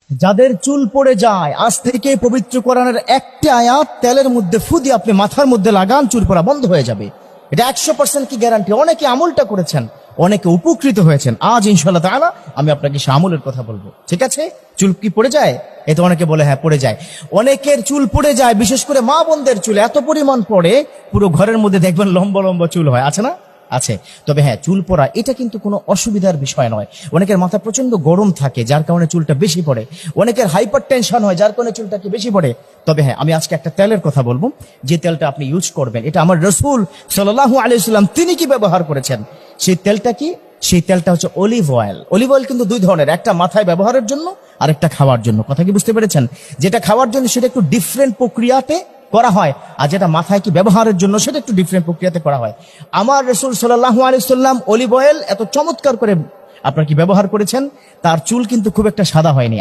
যাদের চুল পড়ে যায়, আজ থেকে পবিত্র কোরআনের একটা আয়াত তেলের মধ্যে ফু দিয়ে আপনি মাথার মধ্যে লাগান, চুল পড়া বন্ধ হয়ে যাবে। এটা 100% কি গ্যারান্টি। অনেকে আমলটা করেছেন, অনেকে উপকৃত হয়েছেন। আজ ইনশাআল্লাহ তাআলা আমি আপনাকে সে আমলের কথা বলবো। ঠিক আছে? চুল কি পড়ে যায়? এতে অনেকে বলে হ্যাঁ পড়ে যায়। অনেকের চুল পড়ে যায়, বিশেষ করে মা বোনদের চুল এত পরিমাণ পড়ে, পুরো ঘরের মধ্যে দেখবেন লম্বা লম্বা চুল হয়, আছে না? আছে। তবে হ্যাঁ, চুল পড়া এটা কিন্তু কোনো অসুবিধার বিষয় নয়। অনেকের মাথা প্রচন্ড গরম থাকে, যার কারণে চুলটা বেশি পড়ে। অনেকের হাইপার টেনশন হয়, যার কারণে চুলটা কি বেশি পড়ে। তবে হ্যাঁ, আমি আজকে একটা তেলের কথা বলবো, যে তেলটা আপনি ইউজ করবেন, এটা আমার রাসূল সাল্লাল্লাহু আলাইহি ওয়াসাল্লাম তিনি কি ব্যবহার করেছেন। সেই তেলটা কি? সেই তেলটা হচ্ছে অলিভ অয়েল। অলিভ অয়েল কিন্তু দুই ধরনের, একটা মাথায় ব্যবহারের জন্য আর একটা খাওয়ার জন্য। কথা কি বুঝতে পেরেছেন? যেটা খাওয়ার জন্য সেটা একটু ডিফারেন্ট প্রক্রিয়াতে করা হয়, আর যেটা মাথায় কি ব্যবহারের জন্য সেটা একটু ডিফারেন্ট প্রক্রিয়াতে করা হয়। আমার রাসূল সাল্লাল্লাহু আলাইহি ওয়াসাল্লাম অলিভ অয়েল এত চমৎকার করে আপনার কি ব্যবহার করেছেন, তার চুল কিন্তু খুব একটা সাদা হয়নি।